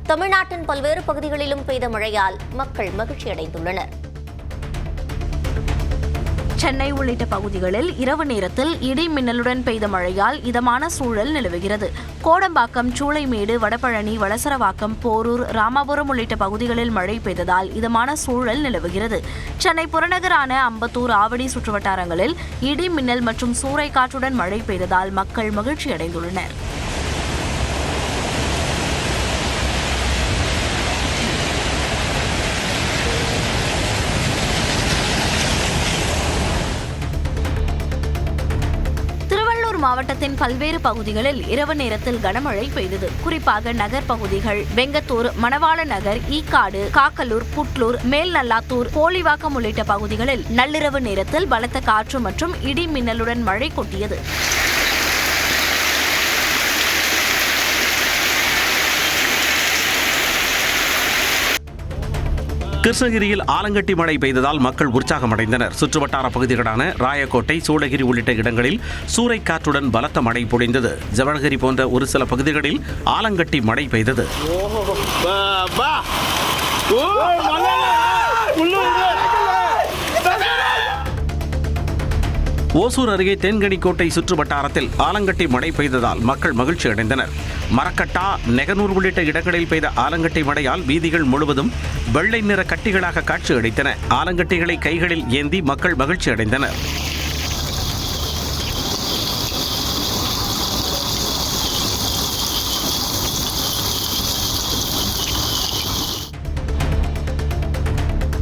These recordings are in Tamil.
தமிழ்நாட்டின் பல்வேறு பகுதிகளிலும் பெய்த மழையால் மக்கள் மகிழ்ச்சியடைந்துள்ளனர். சென்னை உள்ளிட்ட பகுதிகளில் இரவு நேரத்தில் இடி மின்னலுடன் பெய்த மழையால் இதமான சூழல் நிலவுகிறது. கோடம்பாக்கம், சூளைமேடு, வடபழனி, வளசரவாக்கம், போரூர், ராமாபுரம் உள்ளிட்ட பகுதிகளில் மழை பெய்ததால் இதமான சூழல் நிலவுகிறது. சென்னை புறநகரான அம்பத்தூர், ஆவடி சுற்றுவட்டாரங்களில் இடி மின்னல் மற்றும் சூறைக்காற்றுடன் மழை பெய்ததால் மக்கள் மகிழ்ச்சியடைந்துள்ளனர். மாவட்டத்தின் பல்வேறு பகுதிகளில் இரவு நேரத்தில் கனமழை பெய்தது. குறிப்பாக நகர் பகுதிகள் வெங்கத்தூர், மணவாள நகர், ஈக்காடு, காக்கலூர், புட்லூர், மேல்நல்லாத்தூர், போலிவாக்கம் உள்ளிட்ட பகுதிகளில் நள்ளிரவு நேரத்தில் பலத்த காற்று மற்றும் இடி மின்னலுடன் மழை கொட்டியது. கிருஷ்ணகிரியில் ஆலங்கட்டி மழை பெய்ததால் மக்கள் உற்சாகமடைந்தனர். சுற்றுவட்டார பகுதிகளான ராயக்கோட்டை, சூளகிரி உள்ளிட்ட இடங்களில் சூறைக்காற்றுடன் பலத்த மழை பொழிந்தது. ஜவஹகிரி போன்ற ஒரு சில பகுதிகளில் ஆலங்கட்டி மழை பெய்தது. ஓசூர் அருகே தேன்கனிக்கோட்டை சுற்று வட்டாரத்தில் ஆலங்கட்டி மழை பெய்ததால் மக்கள் மகிழ்ச்சி அடைந்தனர். மரக்கட்டா, நெகனூர் உள்ளிட்ட இடங்களில் பெய்த ஆலங்கட்டி மழையால் வீதிகள் முழுவதும் வெள்ளை நிற கட்டிகளாக காட்சி அளித்தன. ஆலங்கட்டிகளை கைகளில் ஏந்தி மக்கள் மகிழ்ச்சி அடைந்தனர்.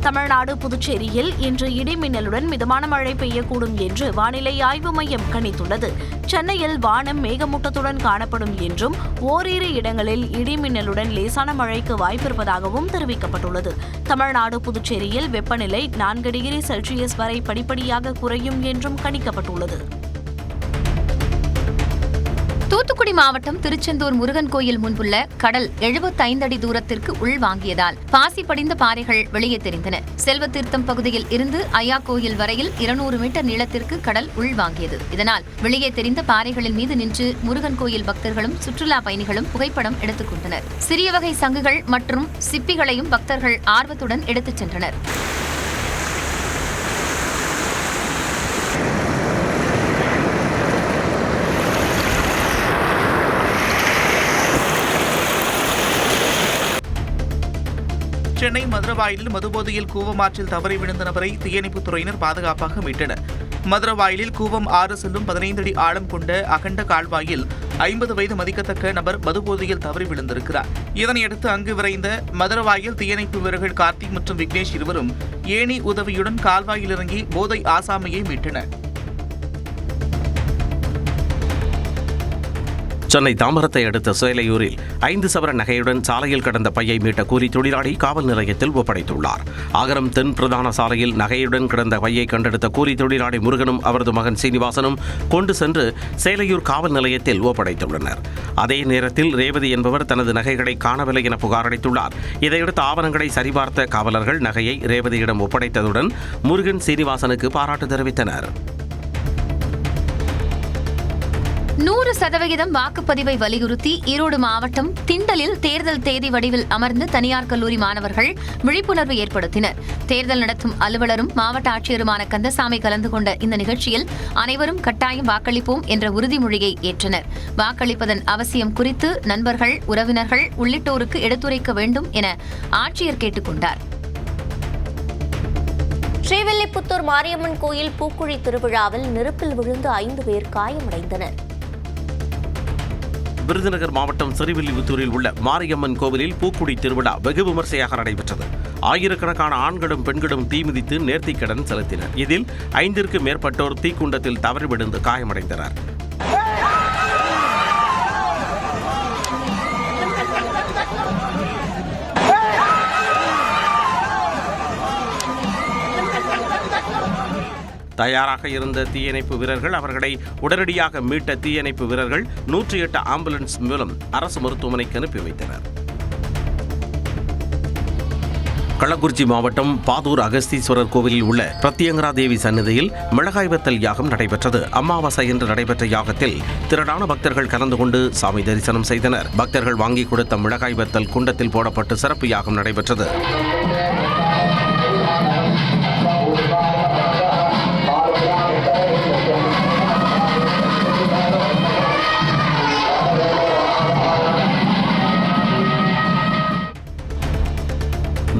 தமிழ்நாடு, புதுச்சேரியில் இன்று இடிமின்னலுடன் மிதமான மழை பெய்யக்கூடும் என்று வானிலை ஆய்வு மையம் கணித்துள்ளது. சென்னையில் வானம் மேகமூட்டத்துடன் காணப்படும் என்றும் ஓரிரு இடங்களில் இடிமின்னலுடன் லேசான மழைக்கு வாய்ப்பிருப்பதாகவும் தெரிவிக்கப்பட்டுள்ளது. தமிழ்நாடு, புதுச்சேரியில் வெப்பநிலை 4 டிகிரி செல்சியஸ் வரை படிப்படியாக குறையும் என்றும் கணிக்கப்பட்டுள்ளது. தூத்துக்குடி மாவட்டம் திருச்செந்தூர் முருகன் கோயில் முன்புள்ள கடல் 75 அடி தூரத்திற்கு உள்வாங்கியதால் பாசி படிந்த பாறைகள் வெளியே தெரிந்தன. செல்வத்தீர்த்தம் பகுதியில் இருந்து ஐயா கோயில் வரையில் 200 மீட்டர் நீளத்திற்கு கடல் உள்வாங்கியது. இதனால் வெளியே தெரிந்த பாறைகளின் மீது நின்று முருகன் கோயில் பக்தர்களும் சுற்றுலா பயணிகளும் புகைப்படம் எடுத்துக் கொண்டனர். சிறிய வகை சங்குகள் மற்றும் சிப்பிகளையும் பக்தர்கள் ஆர்வத்துடன் எடுத்துச் சென்றனர். சென்னை மதுரவாயிலில் மதுபோதையில் கூவமாற்றில் தவறி விழுந்த நபரை தீயணைப்புத் துறையினர் பாதுகாப்பாக மீட்டனர். மதுரவாயிலில் கூவம் 6 செல்லும் 15 அடி ஆழம் கொண்ட அகண்ட கால்வாயில் 50 வயது மதிக்கத்தக்க நபர் மதுபோதையில் தவறி விழுந்திருக்கிறார். இதனையடுத்து அங்கு விரைந்த மதுரவாயில் தீயணைப்பு வீரர்கள் கார்த்திக் மற்றும் விக்னேஷ் இருவரும் ஏணி உதவியுடன் கால்வாயில் இறங்கி போதை ஆசாமியை மீட்டனர். சென்னை தாம்பரத்தை அடுத்த சேலையூரில் 5 சவர நகையுடன் சாலையில் கடந்த பையை மீட்ட கூலி தொழிலாளி காவல் நிலையத்தில் ஒப்படைத்துள்ளார். ஆகரம் தென் பிரதான சாலையில் நகையுடன் கிடந்த பையை கண்டெடுத்த கூலி தொழிலாளி முருகனும் அவரது மகன் சீனிவாசனும் கொண்டு சென்று சேலையூர் காவல் நிலையத்தில் ஒப்படைத்துள்ளனர். அதே நேரத்தில் ரேவதி என்பவர் தனது நகைகளை காணவில்லை என புகார் அளித்துள்ளார். இதையடுத்து ஆவணங்களை சரிபார்த்த காவலர்கள் நகையை ரேவதியிடம் ஒப்படைத்ததுடன் முருகன், சீனிவாசனுக்கு பாராட்டு தெரிவித்தனர். 100% வாக்குப்பதிவை வலியுறுத்தி ஈரோடு மாவட்டம் திண்டலில் தேர்தல் தேதி வடிவில் அமர்ந்து தனியார் கல்லூரி மாணவர்கள் விழிப்புணர்வு ஏற்படுத்தினர். தேர்தல் நடத்தும் அலுவலரும் மாவட்ட ஆட்சியருமான கந்தசாமி கலந்து கொண்ட இந்த நிகழ்ச்சியில் அனைவரும் கட்டாயம் வாக்களிப்போம் என்ற உறுதிமொழியை ஏற்றனர். வாக்களிப்பதன் அவசியம் குறித்து நண்பர்கள், உறவினர்கள் உள்ளிட்டோருக்கு எடுத்துரைக்க வேண்டும் என ஆட்சியர் கேட்டுக் கொண்டார். ஸ்ரீவில்லிபுத்தூர் மாரியம்மன் கோயில் பூக்குழி திருவிழாவில் நெருப்பில் விழுந்து 5 பேர் காயமடைந்தனர். விருதுநகர் மாவட்டம் ஸ்ரீவில்லிபுத்தூரில் உள்ள மாரியம்மன் கோவிலில் பூக்குடி திருவிழா வெகு விமர்சையாக நடைபெற்றது. ஆயிரக்கணக்கான ஆண்களும் பெண்களும் தீமிதித்து நேர்த்திக்கடன் செலுத்தினர். இதில் 5க்கும் மேற்பட்டோர் தீக்குண்டத்தில் தவறி விழுந்து காயமடைந்தனர். தயாராக இருந்த தீயணைப்பு வீரர்கள் அவர்களை உடனடியாக மீட்ட தீயணைப்பு வீரர்கள் 108 ஆம்புலன்ஸ் மூலம் அரசு மருத்துவமனைக்கு அனுப்பி வைத்தனர். கள்ளக்குறிச்சி மாவட்டம் பாதூர் அகஸ்தீஸ்வரர் கோவிலில் உள்ள பிரத்யங்கரா தேவி சன்னதியில் மிளகாய் வத்தல் யாகம் நடைபெற்றது. அமாவாசை என்று நடைபெற்ற யாகத்தில் திரளான பக்தர்கள் கலந்து கொண்டு சாமி தரிசனம் செய்தனர். பக்தர்கள் வாங்கி கொடுத்த மிளகாய் வத்தல் குண்டத்தில் போடப்பட்டு சிறப்பு யாகம் நடைபெற்றது.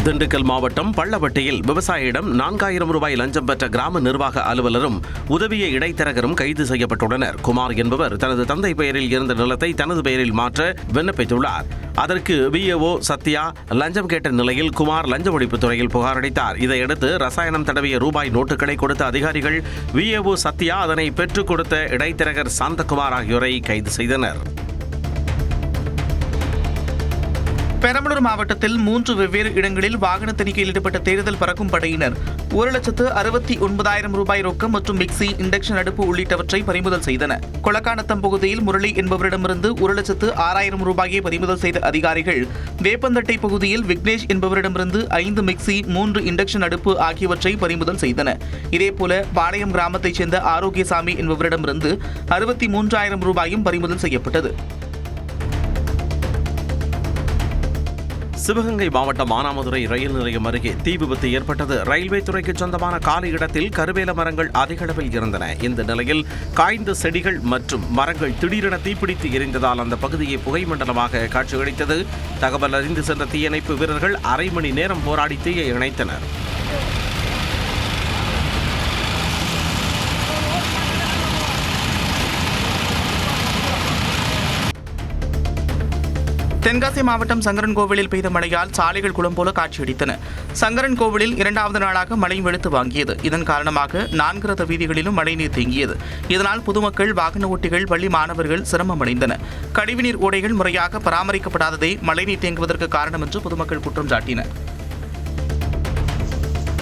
திண்டுக்கல் மாவட்டம் பள்ளவட்டியில் விவசாயியிடம் 4000 ரூபாய் லஞ்சம் பெற்ற கிராம நிர்வாக அலுவலரும் உதவிய இடைத்தரகரும் கைது செய்யப்பட்டுள்ளனர். குமார் என்பவர் தனது தந்தை பெயரில் இருந்த நிலத்தை தனது பெயரில் மாற்ற விண்ணப்பித்துள்ளார். அதற்கு விஏஓ சத்யா லஞ்சம் கேட்ட நிலையில் குமார் லஞ்ச ஒழிப்புத் துறையில் புகார் அளித்தார். இதையடுத்து ரசாயனம் தடவிய ரூபாய் நோட்டுகளை கொடுத்த அதிகாரிகள் விஏஓ சத்யா அதனை பெற்றுக் கொடுத்த இடைத்தரகர் சாந்தகுமார் ஆகியோரை கைது செய்தனர். பெரம்பலூர் மாவட்டத்தில் 3 வெவ்வேறு இடங்களில் வாகன தணிக்கையில் ஈடுபட்ட தேர்தல் பறக்கும் படையினர் 1,69,000 ரூபாய் ரொக்கம் மற்றும் மிக்சி, இண்டக்ஷன் அடுப்பு உள்ளிட்டவற்றை பறிமுதல் செய்தனர். கொளக்காநத்தம் பகுதியில் முரளி என்பவரிடமிருந்து 1,06,000 ரூபாயை பறிமுதல் செய்த அதிகாரிகள் வேப்பந்தட்டை பகுதியில் விக்னேஷ் என்பவரிடமிருந்து 5 மிக்சி, 3 இண்டக்ஷன் அடுப்பு ஆகியவற்றை பறிமுதல் செய்தனர். இதேபோல பாளையம் கிராமத்தைச் சேர்ந்த ஆரோக்கியசாமி என்பவரிடமிருந்து 63,000 ரூபாயும் பறிமுதல் செய்யப்பட்டது. சிவகங்கை மாவட்டம் மானாமதுரை ரயில் நிலையம் அருகே தீ விபத்து ஏற்பட்டது. ரயில்வே துறைக்கு சொந்தமான காலி இடத்தில் கருவேல மரங்கள் அதிக அளவில் இருந்தன. இந்த நிலையில் காய்ந்த செடிகள் மற்றும் மரங்கள் திடீரென தீப்பிடித்து எரிந்ததால் அந்த பகுதியை புகைமண்டலமாக காட்சியளித்தது. தகவல் அறிந்து சென்ற தீயணைப்பு வீரர்கள் அரை மணி நேரம் போராடி தீயை அணைத்தனர். தென்காசி மாவட்டம் சங்கரன் கோவிலில் பெய்த மழையால் சாலைகள் குளம் போல காட்சியளித்தன. சங்கரன் கோவிலில் 2வது நாளாக மழை வெளுத்து வாங்கியது. இதன் காரணமாக 4 ரத வீதிகளிலும் மழைநீர் தேங்கியது. இதனால் பொதுமக்கள், வாகன ஓட்டிகள், பள்ளி மாணவர்கள் சிரமமடைந்தனர். கழிவுநீர் ஓடைகள் முறையாக பராமரிக்கப்படாததே மழைநீர் தேங்குவதற்கு காரணம் என்று பொதுமக்கள் குற்றம் சாட்டினர்.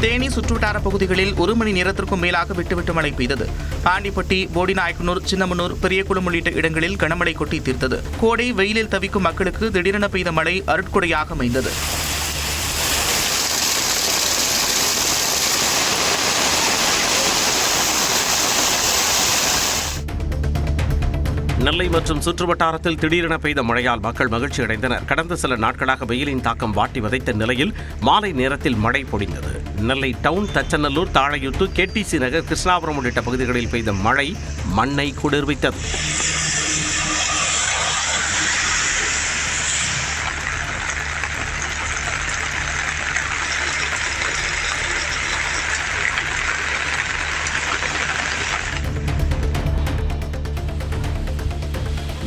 தேனி சுற்றுவட்டார பகுதிகளில் 1 மணி நேரத்திற்கும் மேலாக விட்டுவிட்டு மழை பெய்தது. ஆண்டிப்பட்டி, போடிநாயக்கனூர், சின்னமனூர், பெரியகுளம் உள்ளிட்ட இடங்களில் கனமழை கொட்டி தீர்த்தது. கோடை வெயிலில் தவிக்கும் மக்களுக்கு திடீரென பெய்த மழை அருட்கொடையாக அமைந்தது. நெல்லை மற்றும் சுற்றுவட்டாரத்தில் திடீரென பெய்த மழையால் மக்கள் மகிழ்ச்சி அடைந்தனர். கடந்த சில நாட்களாக வெயிலின் தாக்கம் வாட்டி வதைத்த நிலையில் மாலை நேரத்தில் மழை பொழிந்தது. நெல்லை டவுன், தச்சநல்லூர், தாழையூத்து, கேடிசி நகர், கிருஷ்ணாபுரம் உள்ளிட்ட பகுதிகளில் பெய்த மழை மண்ணை குளிர்வித்தது.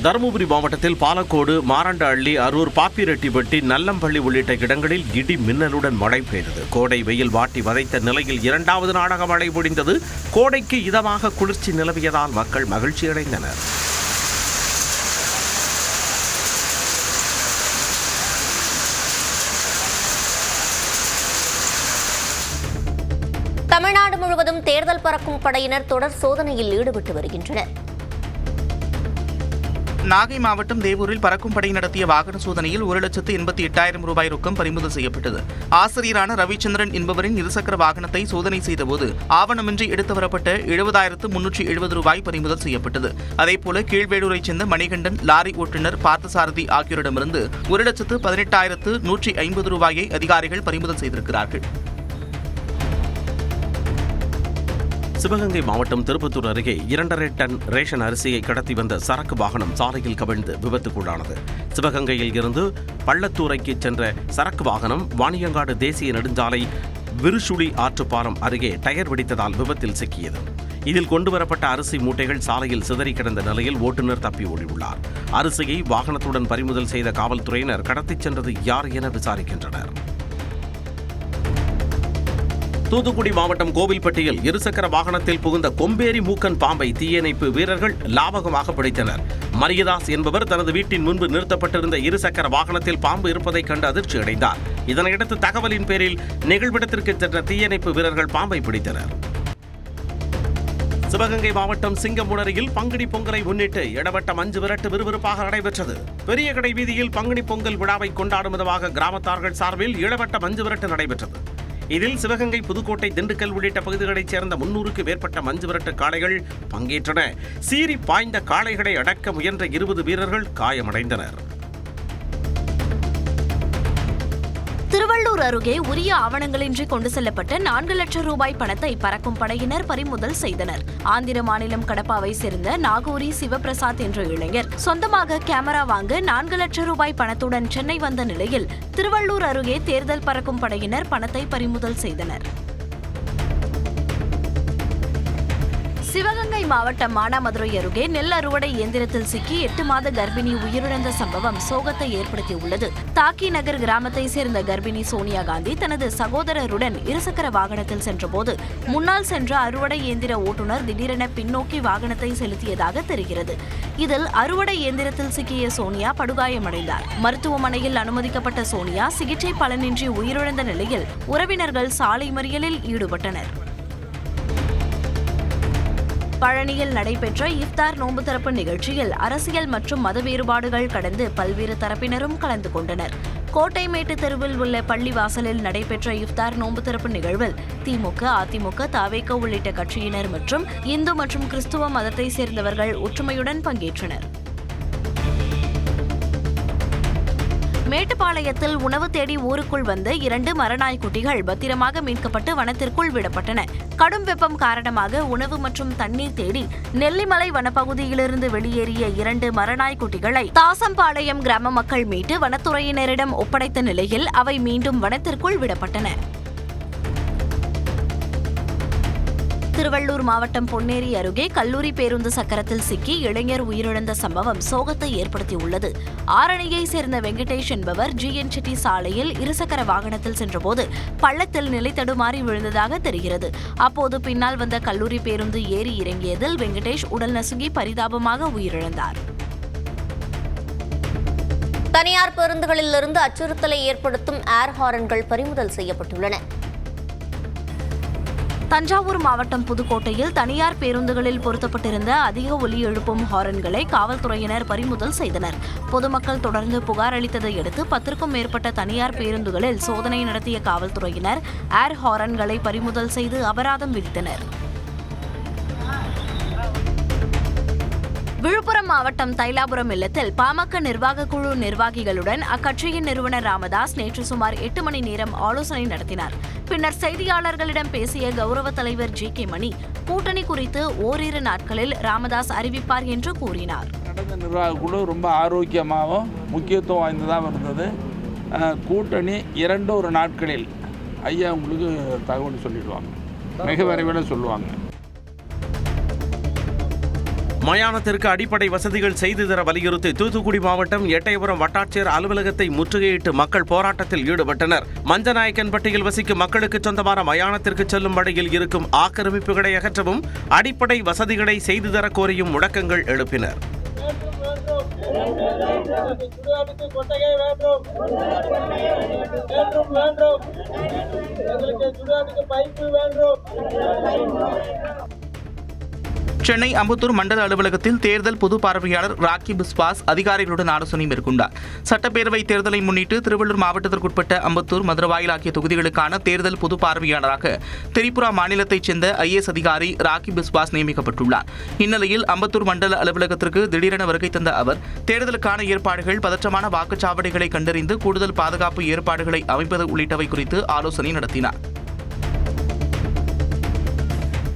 தருமபுரி மாவட்டத்தில் பாலக்கோடு, மாரண்டஹள்ளி, அரூர், பாப்பிரெட்டிப்பட்டி, நல்லம்பள்ளி உள்ளிட்ட இடங்களில் இடி மின்னலுடன் மழை பெய்தது. கோடை வெயில் வாட்டி வதைத்த நிலையில் 2வது நாளாக மழை பொழிந்தது. கோடைக்கு இதமாக குளிர்ச்சி நிலவியதால் மக்கள் மகிழ்ச்சியடைந்தனர். தமிழ்நாடு முழுவதும் தேர்தல் பறக்கும் படையினர் தொடர் சோதனையில் ஈடுபட்டு வருகின்றனர். நாகை மாவட்டம் தேவூரில் பறக்கும் படை நடத்திய வாகன சோதனையில் 1,88,000 ரூபாய் ரொக்கம் பறிமுதல் செய்யப்பட்டது. ஆசிரியரான ரவிச்சந்திரன் என்பவரின் இருசக்கர வாகனத்தை சோதனை செய்தபோது ஆவணமின்றி எடுத்து வரப்பட்ட 70,370 ரூபாய் பறிமுதல் செய்யப்பட்டது. அதேபோல கீழ்வேலூரைச் சேர்ந்த மணிகண்டன், லாரி ஓட்டுநர் பார்த்தசாரதி ஆகியோரிடமிருந்து 1,18,150 ரூபாயை அதிகாரிகள் பறிமுதல் செய்திருக்கிறார்கள். சிவகங்கை மாவட்டம் திருப்பத்தூர் அருகே 2.5 டன் ரேஷன் அரிசியை கடத்தி வந்த சரக்கு வாகனம் சாலையில் கவிழ்ந்து விபத்துக்குள்ளானது. சிவகங்கையில் இருந்து பள்ளத்தூரைக்கு சென்ற சரக்கு வாகனம் வாணியங்காடு தேசிய நெடுஞ்சாலை விருசுழி ஆற்றுப்பாலம் அருகே டயர் வெடித்ததால் விபத்தில் சிக்கியது. இதில் கொண்டுவரப்பட்ட அரிசி மூட்டைகள் சாலையில் சிதறி கிடந்த நிலையில் ஓட்டுநர் தப்பி ஓடியுள்ளார். அரிசியை வாகனத்துடன் பறிமுதல் செய்த காவல்துறையினர் கடத்திச் சென்றது யார் என விசாரிக்கின்றனர். தூத்துக்குடி மாவட்டம் கோவில்பட்டியில் இருசக்கர வாகனத்தில் புகுந்த கொம்பேரி மூக்கன் பாம்பை தீயணைப்பு வீரர்கள் லாபகமாக பிடித்தனர். மரியதாஸ் என்பவர் தனது வீட்டின் முன்பு நிறுத்தப்பட்டிருந்த இருசக்கர வாகனத்தில் பாம்பு இருப்பதைக் கண்டு அதிர்ச்சி அடைந்தார். இதனையடுத்து தகவலின் பேரில் நிகழ்விடத்திற்கு சென்ற தீயணைப்பு வீரர்கள் பாம்பை பிடித்தனர். சிவகங்கை மாவட்டம் சிங்கமுனரியில் பங்குனி பொங்கலை முன்னிட்டு இடவட்ட மஞ்சு விரட்டு விறுவிறுப்பாக நடைபெற்றது. பெரிய கடை வீதியில் பங்குனி பொங்கல் விழாவை கொண்டாடும் விதமாக கிராமத்தார்கள் சார்பில் இடவட்ட மஞ்சு விரட்டு நடைபெற்றது. இதில் சிவகங்கை, புதுக்கோட்டை, திண்டுக்கல் உள்ளிட்ட பகுதிகளைச் சேர்ந்த 300க்கு மேற்பட்ட மஞ்சு விரட்டு காளைகள் பங்கேற்றன. சீறி பாய்ந்த காளைகளை அடக்க முயன்ற 20 வீரர்கள் காயமடைந்தனர். திருவள்ளூர் அருகே உரிய ஆவணங்களின்றி கொண்டு செல்லப்பட்ட 4 லட்சம் ரூபாய் பணத்தை பறக்கும் படையினர் பறிமுதல் செய்தனர். ஆந்திர மாநிலம் கடப்பாவை சேர்ந்த நாகூரி சிவபிரசாத் என்ற இளைஞர் சொந்தமாக கேமரா வாங்க 4 லட்சம் ரூபாய் பணத்துடன் சென்னை வந்த நிலையில் திருவள்ளூர் அருகே தேர்தல் பறக்கும் படையினர் பணத்தை பறிமுதல் செய்தனர். சிவகங்கை மாவட்டம் மானாமதுரை அருகே நெல் அறுவடை இயந்திரத்தில் சிக்கி 8 மாத கர்ப்பிணி உயிரிழந்த சம்பவம் சோகத்தை ஏற்படுத்தியுள்ளது. தாக்கி நகர் கிராமத்தை சேர்ந்த கர்ப்பிணி சோனியா காந்தி தனது சகோதரருடன் இருசக்கர வாகனத்தில் சென்றபோது முன்னால் சென்ற அறுவடை இயந்திர ஓட்டுநர் திடீரென பின்னோக்கி வாகனத்தை செலுத்தியதாக தெரிகிறது. இதில் அறுவடை இயந்திரத்தில் சிக்கிய சோனியா படுகாயமடைந்தார். மருத்துவமனையில் அனுமதிக்கப்பட்ட சோனியா சிகிச்சை பலனின்றி உயிரிழந்த நிலையில் உறவினர்கள் சாலை மறியலில் ஈடுபட்டனர். பழனியில் நடைபெற்ற இஃப்தார் நோன்பு திறப்பு நிகழ்ச்சியில் அரசியல் மற்றும் மத வேறுபாடுகள் கடந்து பல்வேறு தரப்பினரும் கலந்து கொண்டனர். கோட்டைமேட்டு தெருவில் உள்ள பள்ளிவாசலில் நடைபெற்ற இஃப்தார் நோன்பு திறப்பு நிகழ்வில் திமுக, அதிமுக, தவேக உள்ளிட்ட கட்சியினர் மற்றும் இந்து மற்றும் கிறிஸ்துவ மதத்தை சேர்ந்தவர்கள் ஒற்றுமையுடன் பங்கேற்றனர். மேட்டுப்பாளையத்தில் உணவு தேடி ஊருக்குள் வந்த 2 மரநாய்க்குட்டிகள் பத்திரமாக மீட்கப்பட்டு வனத்திற்குள் விடப்பட்டன. கடும் வெப்பம் காரணமாக உணவு மற்றும் தண்ணீர் தேடி நெல்லிமலை வனப்பகுதியிலிருந்து வெளியேறிய 2 மரநாய்க்குட்டிகளை தாசம்பாளையம் கிராம மக்கள் மீட்டு வனத்துறையினரிடம் ஒப்படைத்த நிலையில் அவை மீண்டும் வனத்திற்குள் விடப்பட்டன. திருவள்ளூர் மாவட்டம் பொன்னேரி அருகே கல்லூரி பேருந்து சக்கரத்தில் சிக்கி இளைஞர் உயிரிழந்த சம்பவம் சோகத்தை ஏற்படுத்தியுள்ளது. ஆரணியை சேர்ந்த வெங்கடேஷ் என்பவர் GN செட்டி சாலையில் இருசக்கர வாகனத்தில் சென்றபோது பள்ளத்தில் நிலை தடுமாறி விழுந்ததாக தெரிகிறது. அப்போது பின்னால் வந்த கல்லூரி பேருந்து ஏறி இறங்கியதில் வெங்கடேஷ் உடல் நசுங்கி பரிதாபமாக உயிரிழந்தார். தனியார் பேருந்துகளிலிருந்து அச்சுறுத்தலை ஏற்படுத்தும் ஏர் ஹாரன்கள் பறிமுதல் செய்யப்பட்டுள்ளன. தஞ்சாவூர் மாவட்டம் புதுக்கோட்டையில் தனியார் பேருந்துகளில் பொருத்தப்பட்டிருந்த அதிக ஒலி எழுப்பும் ஹாரன்களை காவல்துறையினர் பறிமுதல் செய்தனர். பொதுமக்கள் தொடர்ந்து புகார் அளித்ததை அடுத்து 10க்கும் மேற்பட்ட தனியார் பேருந்துகளில் சோதனை நடத்திய காவல்துறையினர் ஏர் ஹாரன்களை பறிமுதல் செய்து அபராதம் விதித்தனர். விழுப்புரம் மாவட்டம் தைலாபுரம் இல்லத்தில் பாமக நிர்வாக குழு நிர்வாகிகளுடன் அக்கட்சியின் நிறுவனர் ராமதாஸ் நேற்று சுமார் 8 மணி நேரம் ஆலோசனை நடத்தினார். பின்னர் செய்தியாளர்களிடம் பேசிய கௌரவ தலைவர் JK மணி கூட்டணி குறித்து ஓரிரு நாட்களில் ராமதாஸ் அறிவிப்பார் என்று கூறினார். நடந்த நிர்வாக குழு ரொம்ப ஆரோக்கியமாகவும் முக்கியத்துவம் வாய்ந்ததாக இருந்தது. கூட்டணி 2 நாட்களில் ஐயா உங்களுக்கு தகவல் சொல்லிடுவாங்க, மிக விரைவில் சொல்லுவாங்க. மயானத்திற்கு அடிப்படை வசதிகள் செய்து தர வலியுறுத்தி தூத்துக்குடி மாவட்டம் எட்டயபுரம் வட்டாட்சியர் அலுவலகத்தை முற்றுகையிட்டு மக்கள் போராட்டத்தில் ஈடுபட்டனர். மஞ்சநாயக்கன்பட்டியில் வசிக்கும் மக்களுக்கு சொந்தமான மயானத்திற்கு செல்லும் வழியில் இருக்கும் ஆக்கிரமிப்புகளை அகற்றவும் அடிப்படை வசதிகளை செய்து தர கோரியும் முழக்கங்கள் எழுப்பினர். சென்னை அம்பத்தூர் மண்டல அலுவலகத்தில் தேர்தல் பொது பார்வையாளர் ராக்கி பிஸ்வாஸ் அதிகாரிகளுடன் ஆலோசனை மேற்கொண்டார். சட்டப்பேரவை தேர்தலை முன்னிட்டு திருவள்ளூர் மாவட்டத்திற்குட்பட்ட அம்பத்தூர், மதுரவாயல் ஆகிய தொகுதிகளுக்கான தேர்தல் பொது பார்வையாளராக திரிபுரா மாநிலத்தைச் சேர்ந்த IAS அதிகாரி ராக்கி பிஸ்வாஸ் நியமிக்கப்பட்டுள்ளார். இந்நிலையில் அம்பத்தூர் மண்டல அலுவலகத்திற்கு திடீரென வருகை தந்த அவர் தேர்தலுக்கான ஏற்பாடுகள், பதற்றமான வாக்குச்சாவடிகளை கண்டறிந்து கூடுதல் பாதுகாப்பு ஏற்பாடுகளை அமைப்பது உள்ளிட்டவை குறித்து ஆலோசனை நடத்தினார்.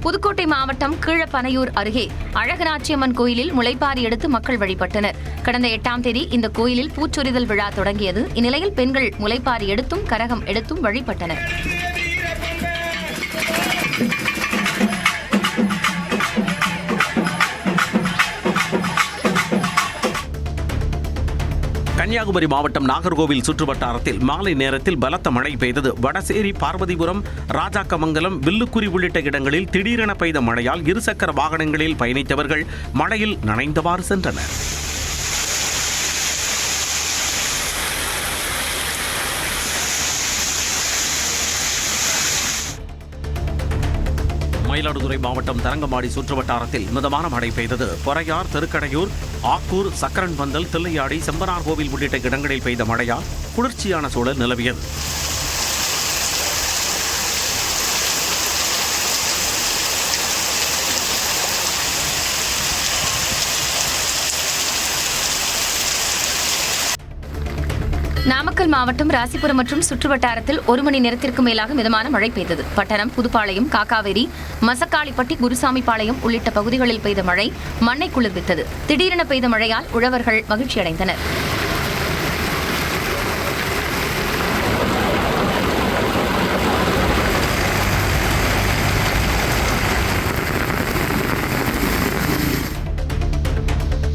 புதுக்கோட்டை மாவட்டம் கீழப்பனையூர் அருகே அழகராட்சியம்மன் கோயிலில் முளைப்பாரி எடுத்து மக்கள் வழிபட்டனர். கடந்த 8ஆம் தேதி இந்த கோயிலில் பூச்சொரிதல் விழா தொடங்கியது. இந்நிலையில் பெண்கள் முளைப்பாரி எடுத்தும் கரகம் எடுத்தும் வழிபட்டனர். கன்னியாகுமரி மாவட்டம் நாகர்கோவில் சுற்றுவட்டாரத்தில் மாலை நேரத்தில் பலத்த மழை பெய்தது. வடசேரி, பார்வதிபுரம், ராஜாக்கமங்கலம், வில்லுக்குரி உள்ளிட்ட இடங்களில் திடீரென பெய்த மழையால் இருசக்கர வாகனங்களில் பயணித்தவர்கள் மழையில் நனைந்தவாறு சென்றனர். மயிலாடுதுறை மாவட்டம் தரங்கம்பாடி சுற்றுவட்டாரத்தில் மிதமான மழை பெய்தது. பொறையார், திருக்கடையூர், ஆக்கூர், சக்கரன்பந்தல், தில்லையாடி, செம்பனார் கோவில் உள்ளிட்ட இடங்களில் பெய்த மழையால் குளிர்ச்சியான சூழல் நிலவியது. நாமக்கல் மாவட்டம் ராசிபுரம் மற்றும் சுற்றுவட்டாரத்தில் 1 மணி நேரத்திற்கு மேலாக மிதமான மழை பெய்தது. பட்டணம், புதுப்பாளையம், காக்காவேரி, மசக்காளிப்பட்டி, குருசாமிபாளையம் உள்ளிட்ட பகுதிகளில் பெய்த மழை மண்ணை குளிர்வித்தது. திடீரென பெய்த மழையால் உழவர்கள் மகிழ்ச்சியடைந்தனர்.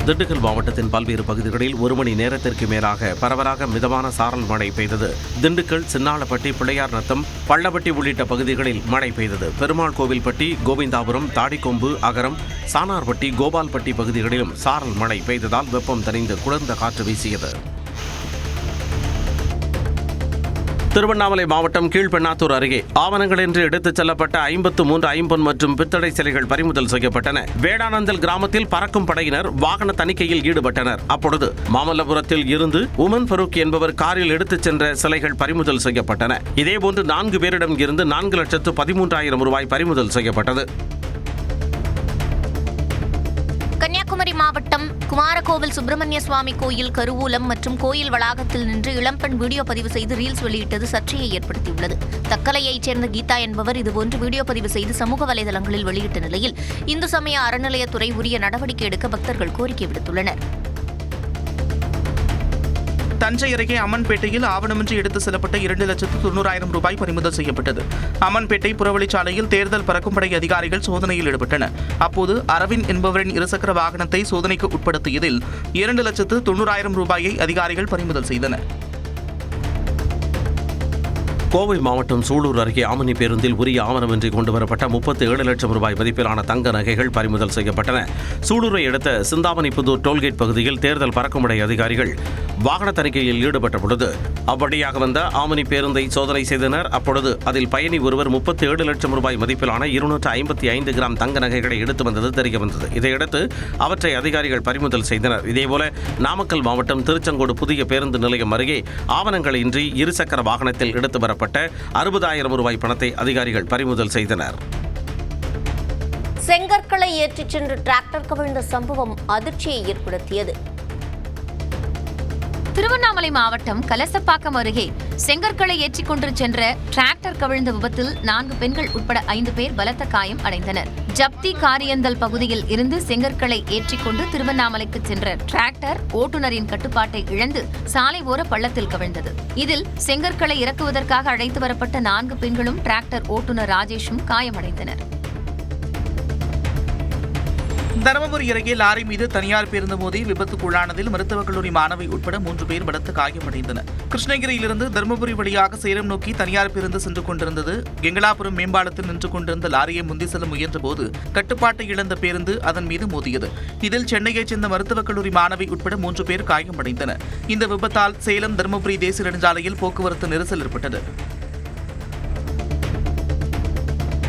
திண்டுக்கல் மாவட்டத்தின் பல்வேறு பகுதிகளில் 1 மணி நேரத்திற்கு மேலாக பரவலாக மிதமான சாரல் மழை பெய்தது. திண்டுக்கல், சின்னாளப்பட்டி, பிள்ளையார் நத்தம், பள்ளப்பட்டி உள்ளிட்ட பகுதிகளில் மழை பெய்தது. பெருமாள் கோவில்பட்டி, கோவிந்தாபுரம், தாடிக்கொம்பு, அகரம், சானார்பட்டி, கோபால்பட்டி பகுதிகளிலும் சாரல் மழை பெய்ததால் வெப்பம் தணிந்து குளிர்ந்த காற்று வீசியது. திருவண்ணாமலை மாவட்டம் கீழ்பெண்ணாத்தூர் அருகே ஆவணங்களின்றி எடுத்துச் செல்லப்பட்ட 53 ஐம்பொன் மற்றும் பித்தளை சிலைகள் பறிமுதல் செய்யப்பட்டன. வேடானந்தல் கிராமத்தில் பறக்கும் படையினர் வாகன தணிக்கையில் ஈடுபட்டனர். அப்பொழுது மாமல்லபுரத்தில் இருந்து உமன் ஃபரூக் என்பவர் காரில் எடுத்துச் சென்ற சிலைகள் பறிமுதல் செய்யப்பட்டன. இதேபோன்று 4 பேரிடம் இருந்து 4,13,000 ரூபாய் பறிமுதல் செய்யப்பட்டது. கன்னியாகுமரி மாவட்டம் குமாரகோவில் சுப்பிரமணிய சுவாமி கோயில் கருவூலம் மற்றும் கோயில் வளாகத்தில் நின்று இளம்பெண் வீடியோ பதிவு செய்து ரீல்ஸ் வெளியிட்டது சர்ச்சையை ஏற்படுத்தியுள்ளது. தக்கலையைச் சேர்ந்த கீதா என்பவர் இதுபோன்று வீடியோ பதிவு செய்து சமூக வலைதளங்களில் வெளியிட்ட நிலையில் இந்து சமய அறநிலையத்துறை உரிய நடவடிக்கை எடுக்க பக்தர்கள் கோரிக்கை விடுத்துள்ளனர். தஞ்சை அருகே அம்மன்பேட்டையில் ஆவணமின்றி எடுத்து செல்லப்பட்ட 2,90,000 ரூபாய் பறிமுதல் செய்யப்பட்டது. அம்மன்பேட்டை புறவழிச்சாலையில் தேர்தல் பறக்கும்படை அதிகாரிகள் சோதனையில் ஈடுபட்டனர். அப்போது அரவிந்த் என்பவரின் இருசக்கர வாகனத்தை சோதனைக்கு உட்படுத்தியதில் 2,90,000 ரூபாயை அதிகாரிகள் பறிமுதல் செய்தனர். கோவை மாவட்டம் சூலூர் அருகே ஆமணி பேருந்தில் உரிய ஆவணமின்றி கொண்டுவரப்பட்ட 37 லட்சம் ரூபாய் மதிப்பிலான தங்க நகைகள் பறிமுதல் செய்யப்பட்டன. சூலூரை அடுத்த சிந்தாமணிப்புதூர் டோல்கேட் பகுதியில் தேர்தல் பறக்கும்படை அதிகாரிகள் வாகன தணிக்கையில் ஈடுபட்ட பொழுது அவ்வழியாக வந்த ஆமணி பேருந்தை சோதனை செய்தனர். அப்பொழுது அதில் பயணி ஒருவர் 37 லட்சம் ரூபாய் மதிப்பிலான 255 கிராம் தங்க நகைகளை எடுத்து வந்தது தெரியவந்தது. இதையடுத்து அவற்றை அதிகாரிகள் பறிமுதல் செய்தனர். இதேபோல நாமக்கல் மாவட்டம் திருச்செங்கோடு புதிய பேருந்து நிலையம் அருகே ஆவணங்களின்றி இருசக்கர வாகனத்தில் எடுத்து வரப்பட்ட 60,000 ரூபாய் பணத்தை அதிகாரிகள் பறிமுதல் செய்தனர். செங்கற்களை ஏற்றிச் சென்று டிராக்டர் கவிழ்ந்த சம்பவம் அதிர்ச்சியை ஏற்படுத்தியது. திருவண்ணாமலை மாவட்டம் கலசப்பாக்கம் அருகே செங்கற்களை ஏற்றிக் கொண்டு சென்ற டிராக்டர் கவிழ்ந்த விபத்தில் 4 பெண்கள் உட்பட 5 பேர் பலத்த காயம் அடைந்தனர். ஜப்தி காரியந்தல் பகுதியில் இருந்து செங்கற்களை ஏற்றிக்கொண்டு திருவண்ணாமலைக்கு சென்ற டிராக்டர் ஓட்டுநரின் கட்டுப்பாட்டை இழந்து சாலை ஓர பள்ளத்தில் கவிழ்ந்தது. இதில் செங்கற்களை இறக்குவதற்காக அழைத்து வரப்பட்ட 4 பெண்களும் டிராக்டர் ஓட்டுநர் ராஜேஷும் காயமடைந்தனர். தருமபுரி அருகே லாரி மீது தனியார் பேருந்து மோதி விபத்துக்குள்ளானதில் மருத்துவக் கல்லூரி மாணவி உட்பட 3 பேர் பலத்த காயமடைந்தனர். கிருஷ்ணகிரியிலிருந்து தருமபுரி வழியாக சேலம் நோக்கி தனியார் பேருந்து சென்று கொண்டிருந்தது. கெங்கலாபுரம் மேம்பாலத்தில் நின்று கொண்டிருந்த லாரியை முந்தி செல்ல முயன்றபோது கட்டுப்பாட்டை இழந்த பேருந்து அதன் மீது மோதியது. இதில் சென்னையைச் சேர்ந்த மருத்துவக் கல்லூரி மாணவி உட்பட 3 பேர் காயமடைந்தனர். இந்த விபத்தால் சேலம் தருமபுரி தேசிய நெடுஞ்சாலையில் போக்குவரத்து நெரிசல் ஏற்பட்டது.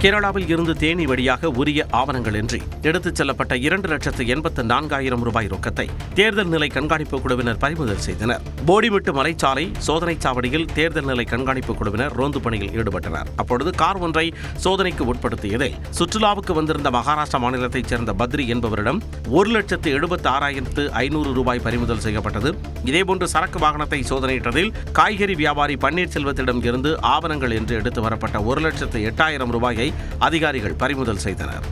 கேரளாவில் இருந்து தேனி வழியாக உரிய ஆவணங்களின்றி எடுத்துச் செல்லப்பட்ட 2,84,000 ரூபாய் ரொக்கத்தை தேர்தல் நிலை கண்காணிப்பு குழுவினர் பறிமுதல் செய்தனர். போடிமெட்டு மலைச்சாலை சோதனைச் சாவடியில் தேர்தல் நிலை கண்காணிப்பு குழுவினர் ரோந்து பணியில் ஈடுபட்டனர். அப்பொழுது கார் ஒன்றை சோதனைக்கு உட்படுத்தியதில் சுற்றுலாவுக்கு வந்திருந்த மகாராஷ்டிரா மாநிலத்தைச் சேர்ந்த பத்ரி என்பவரிடம் 1,76,500 ரூபாய் பறிமுதல் செய்யப்பட்டது. இதேபோன்று சரக்கு வாகனத்தை சோதனையிட்டதில் காய்கறி வியாபாரி பன்னீர்செல்வத்திடம் இருந்து ஆவணங்கள் என்று எடுத்து வரப்பட்ட 1,08,000 ரூபாயை அதிகாரிகள் பறிமுதல் செய்தனர்.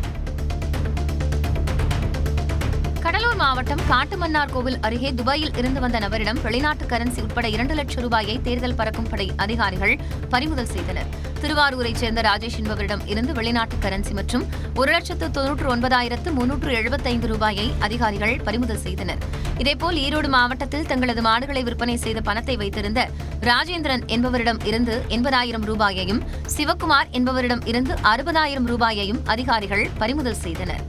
கடலூர் மாவட்டம் காட்டுமன்னார் கோவில் அருகே துபாயில் இருந்து வந்த நபரிடம் வெளிநாட்டு கரன்சி உட்பட 2 லட்சம் ரூபாயை தேர்தல் பறக்கும் படை அதிகாரிகள் பறிமுதல் செய்தனர். திருவாரூரைச் சேர்ந்த ராஜேஷ் என்பவரிடம் இருந்து வெளிநாட்டு கரன்சி மற்றும் 1,99,375 ரூபாயை அதிகாரிகள் பறிமுதல் செய்தனர். இதேபோல் ஈரோடு மாவட்டத்தில் தங்களது மாடுகளை விற்பனை செய்த பணத்தை வைத்திருந்த ராஜேந்திரன் என்பவரிடம் இருந்து 80,000 ரூபாயையும் சிவக்குமார் என்பவரிடம் இருந்து 60,000 ரூபாயையும் அதிகாரிகள் பறிமுதல் செய்தனர்.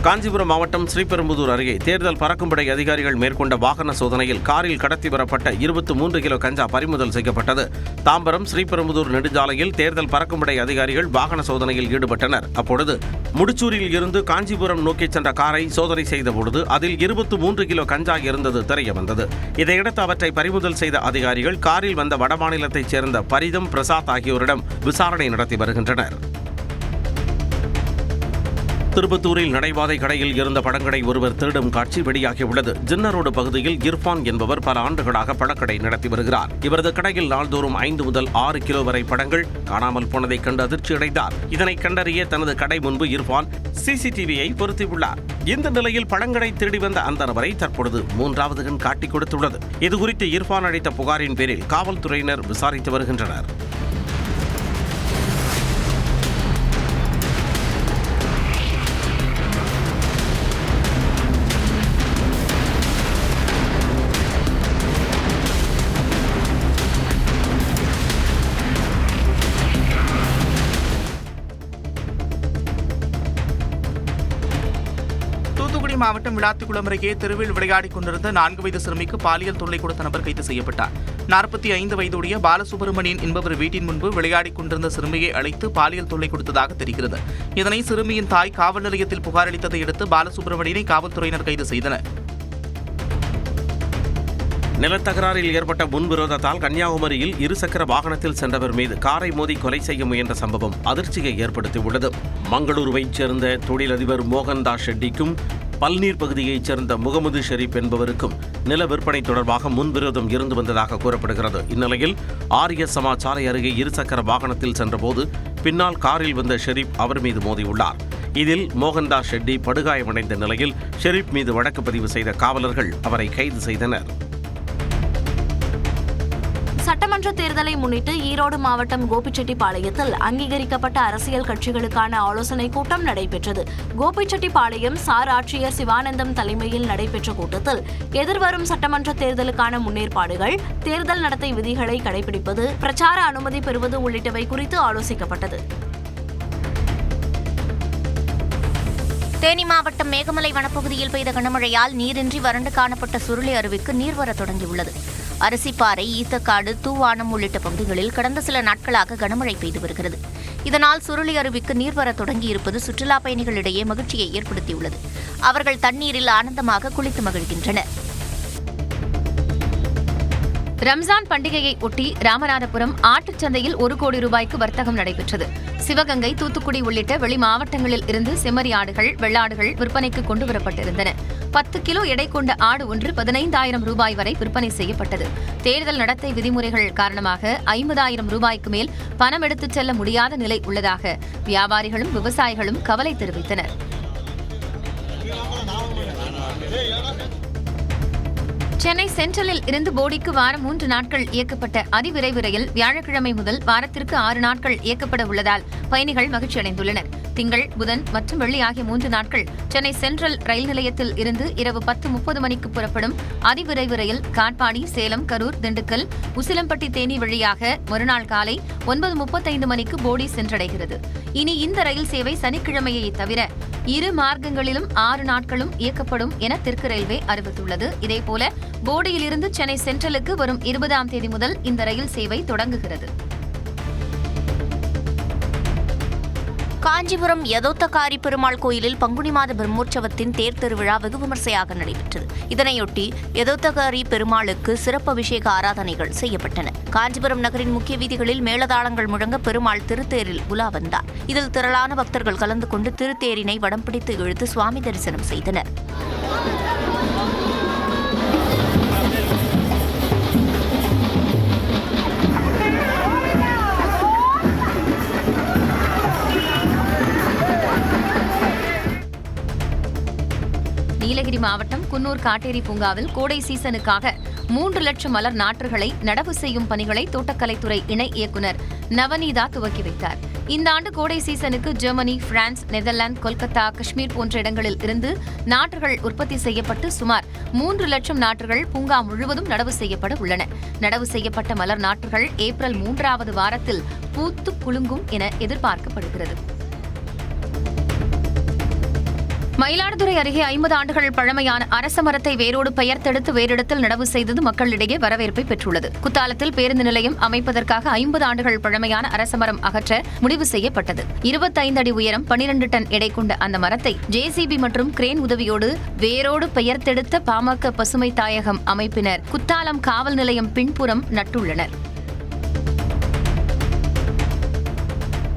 காஞ்சிபுரம் மாவட்டம் ஸ்ரீபெரும்புதூர் அருகே தேர்தல் பறக்கும்படை அதிகாரிகள் மேற்கொண்ட வாகன சோதனையில் காரில் கடத்தி வரப்பட்ட 23 கிலோ கஞ்சா பறிமுதல் செய்யப்பட்டது. தாம்பரம் ஸ்ரீபெரும்புதூர் நெடுஞ்சாலையில் தேர்தல் பறக்கும்படை அதிகாரிகள் வாகன சோதனையில் ஈடுபட்டனர். அப்பொழுது முடிச்சூரில் இருந்து காஞ்சிபுரம் நோக்கி சென்ற காரை சோதனை செய்தபொழுது அதில் 23 கிலோ கஞ்சா இருந்தது தெரியவந்தது. இதையடுத்து அவற்றை பறிமுதல் செய்த அதிகாரிகள் காரில் வந்த வடமாநிலத்தைச் சேர்ந்த பரிதம் பிரசாத் ஆகியோரிடம் விசாரணை நடத்தி வருகின்றனர். திருப்பத்தூரில் நடைபாதை கடையில் இருந்த பழங்கடை ஒருவர் திருடும் காட்சி வெளியாகியுள்ளது. ஜின்னரோடு பகுதியில் இர்ஃபான் என்பவர் பல ஆண்டுகளாக பழக்கடை நடத்தி வருகிறார். இவரது கடையில் நாள்தோறும் 5 முதல் 6 கிலோ வரை பழங்கள் காணாமல் போனதை கண்டு அதிர்ச்சியடைந்தார். இதனை கண்டறிய தனது கடை முன்பு இர்ஃபான் சிசிடிவியை பொருத்தியுள்ளார். இந்த நிலையில் பழங்கடை திருடி வந்த அந்த நபரை தற்பொழுது 3வது கண் காட்டிக் கொடுத்துள்ளது. இதுகுறித்து இர்ஃபான் அளித்த புகாரின் பேரில் காவல்துறையினர் விசாரித்து வருகின்றனர். தூத்துக்குடி மாவட்டம் விளாத்திக்குளம் அருகே தெருவில் விளையாடிக் கொண்டிருந்த 4 வயது சிறுமிக்கு பாலியல் தொல்லை கொடுத்த நபர் கைது செய்யப்பட்டார். 45 வயதுடைய பாலசுப்ரமணியன் என்பவர் வீட்டின் முன்பு விளையாடிக் கொண்டிருந்த சிறுமியை அழைத்து பாலியல் தொல்லை கொடுத்ததாக தெரிகிறது. இதனை சிறுமியின் தாய் காவல் நிலையத்தில் புகார் அளித்ததை அடுத்து பாலசுப்ரமணியனை காவல்துறையினர் கைது செய்தனர். நிலத்தகராறில் ஏற்பட்ட முன்விரோதத்தால் கன்னியாகுமரியில் இருசக்கர வாகனத்தில் சென்றவர் மீது காரை மோதி கொலை செய்ய முயன்ற சம்பவம் அதிர்ச்சியை ஏற்படுத்தியுள்ளது. மங்களூருவைச் சேர்ந்த தொழிலதிபர் மோகன்தாஸ் ஷெட்டிக்கும் பல்நீர் பகுதியைச் சேர்ந்த முகமது ஷெரீப் என்பவருக்கும் நில விற்பனை தொடர்பாக முன்விரோதம் இருந்து வந்ததாக கூறப்படுகிறது. இந்நிலையில் ஆரிய சமாஜ் சாலை அருகே இருசக்கர வாகனத்தில் சென்றபோது பின்னால் காரில் வந்த ஷெரீப் அவர் மீது மோதியுள்ளார். இதில் மோகன்தாஸ் ஷெட்டி படுகாயமடைந்த நிலையில் ஷெரீப் மீது வழக்கு பதிவு செய்த காவலர்கள் அவரை கைது செய்தனர். சட்டமன்ற தேர்தலை முன்னிட்டு ஈரோடு மாவட்டம் கோபிச்செட்டிப்பாளையத்தில் அங்கீகரிக்கப்பட்ட அரசியல் கட்சிகளுக்கான ஆலோசனைக் கூட்டம் நடைபெற்றது. கோபிச்செட்டிப்பாளையம் சார் ஆட்சியர் சிவானந்தம் தலைமையில் நடைபெற்ற கூட்டத்தில் எதிர்வரும் சட்டமன்ற தேர்தலுக்கான முன்னேற்பாடுகள், தேர்தல் நடத்தை விதிகளை கடைபிடிப்பது, பிரச்சார அனுமதி பெறுவது உள்ளிட்டவை குறித்து ஆலோசிக்கப்பட்டது. தேனி மாவட்டம் மேகமலை வனப்பகுதியில் பெய்த கனமழையால் நீரின்றி வறண்டு காணப்பட்ட சுருளி அருவிக்கு நீர்வரத் தொடங்கியுள்ளது. அரிசிப்பாறை, ஈத்தக்காடு, தூவானம் உள்ளிட்ட பகுதிகளில் கடந்த சில நாட்களாக கனமழை பெய்து வருகிறது. இதனால் சுருளி அருவிக்கு நீர்வரத் தொடங்கியிருப்பது சுற்றுலா பயணிகளிடையே மகிழ்ச்சியை ஏற்படுத்தியுள்ளது. அவர்கள் தண்ணீரில் ஆனந்தமாக குளித்து மகிழ்கின்றனர். ரம்ஜான் பண்டிகையை ஒட்டி ராமநாதபுரம் ஆட்டுச்சந்தையில் 1 கோடி ரூபாய்க்கு வர்த்தகம் நடைபெற்றது. சிவகங்கை, தூத்துக்குடி உள்ளிட்ட வெளி மாவட்டங்களில் இருந்து செம்மறி ஆடுகள், வெள்ளாடுகள் விற்பனைக்கு கொண்டுவரப்பட்டிருந்தன. 10 கிலோ எடை கொண்ட ஆடு ஒன்று 15,000 ரூபாய் வரை விற்பனை செய்யப்பட்டது. தேர்தல் நடத்தை விதிமுறைகள் காரணமாக 50,000 ரூபாய்க்கு மேல் பணம் எடுத்துச் செல்ல முடியாத நிலை உள்ளதாக வியாபாரிகளும் விவசாயிகளும் கவலை தெரிவித்தனர். சென்னை சென்ட்ரலில் இருந்து போடிக்கு வாரம் 3 நாட்கள் இயக்கப்பட்ட அதிவிரைவு ரயில் வியாழக்கிழமை முதல் வாரத்திற்கு 6 நாட்கள் இயக்கப்பட உள்ளதால் பயணிகள் மகிழ்ச்சியடைந்துள்ளனர். திங்கள், புதன் மற்றும் வெள்ளி ஆகிய 3 நாட்கள் சென்னை சென்ட்ரல் ரயில் நிலையத்தில் இருந்து இரவு 10:30 மணிக்கு புறப்படும் அதிவிரைவு ரயில் காட்பாடி, சேலம், கரூர், திண்டுக்கல், உசிலம்பட்டி, தேனி வழியாக மறுநாள் காலை 9:35 மணிக்கு போடி சென்றடைகிறது. இனி இந்த ரயில் சேவை சனிக்கிழமையை தவிர 2 மார்க்கங்களிலும் 6 நாட்களும் இயக்கப்படும் என தெற்கு ரயில்வே அறிவித்துள்ளது. இதேபோல போடியிலிருந்து சென்னை சென்ட்ரலுக்கு வரும் 20ஆம் தேதி முதல் இந்த ரயில் சேவை தொடங்குகிறது. காஞ்சிபுரம் யதோத்தகாரி பெருமாள் கோயிலில் பங்குனி மாத பிரம்மோற்சவத்தின் தேர் திருவிழா வெகு விமர்சையாக நடைபெற்றது. இதனையொட்டி யதோத்தகாரி பெருமாளுக்கு சிறப்பு அபிஷேக ஆராதனைகள் செய்யப்பட்டன. காஞ்சிபுரம் நகரின் முக்கிய வீதிகளில் மேளதாளங்கள் முழங்க பெருமாள் திருத்தேரில் உலா வந்தார். இதில் திரளான பக்தர்கள் கலந்து கொண்டு திருத்தேரினை வடம் பிடித்து இழுத்து சுவாமி தரிசனம் செய்தனர். நீலகிரி மாவட்டம் குன்னூர் காட்டேரி பூங்காவில் கோடை சீசனுக்காக 3 லட்சம் மலர் நாற்றுகளை நடவு செய்யும் பணிகளை தோட்டக்கலைத்துறை இணை இயக்குநர் நவநீதா துவக்கி வைத்தார். இந்த ஆண்டு கோடை சீசனுக்கு Germany, France, Netherlands, Kolkata, Kashmir போன்ற இடங்களில் இருந்து நாற்றுகள் உற்பத்தி செய்யப்பட்டு சுமார் 3 லட்சம் நாற்றுகள் பூங்கா முழுவதும் நடவு செய்யப்பட உள்ளன. நடவு செய்யப்பட்ட மலர் நாற்றுகள் ஏப்ரல் 3வது வாரத்தில் பூத்து குலுங்கும் என எதிர்பார்க்கப்படுகிறது. மயிலாடுதுறை அருகே 50 ஆண்டுகள் பழமையான அரச மரத்தை வேரோடு பெயர்த்தெடுத்து வேறிடத்தில் நடவு செய்தது மக்களிடையே வரவேற்பை பெற்றுள்ளது. குத்தாலத்தில் பேருந்து நிலையம் அமைப்பதற்காக 50 ஆண்டுகள் பழமையான அரச மரம் அகற்ற முடிவு செய்யப்பட்டது. 25 அடி உயரம் 12 டன் எடை கொண்ட அந்த மரத்தை ஜேசிபி மற்றும் கிரேன் உதவியோடு வேரோடு பெயர்த்தெடுத்த பாமக பசுமை தாயகம் அமைப்பினர் குத்தாலம் காவல் நிலையம் பின்புறம் நட்டுள்ளனர்.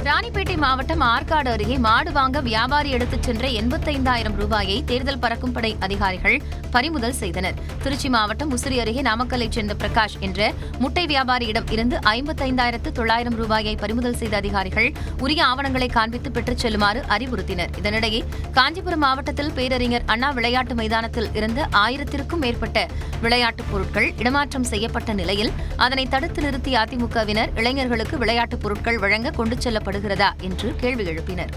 ராணிப்பேட்டை மாவட்டம் ஆற்காடு அருகே மாடு வாங்க வியாபாரி எடுத்துச் சென்ற 85,000 ரூபாயை தேர்தல் பறக்கும் படை அதிகாரிகள் பறிமுதல் செய்தனர். திருச்சி மாவட்டம் முசிறி அருகே நாமக்கல்லைச் சேர்ந்த பிரகாஷ் என்ற முட்டை வியாபாரியிடம் இருந்து 55,900 ரூபாயை பறிமுதல் செய்த அதிகாரிகள் உரிய ஆவணங்களை காண்பித்து பெற்றுச் செல்லுமாறு அறிவுறுத்தினர். இதனிடையே காஞ்சிபுரம் மாவட்டத்தில் பேரறிஞர் அண்ணா விளையாட்டு மைதானத்தில் இருந்த 1000க்கும் மேற்பட்ட விளையாட்டுப் பொருட்கள் இடமாற்றம் செய்யப்பட்ட நிலையில் அதனை தடுத்து நிறுத்திய அதிமுகவினர் இளைஞர்களுக்கு விளையாட்டுப் பொருட்கள் வழங்க கொண்டு செல்லப்படுகிறதா என்று கேள்வி எழுப்பினர்.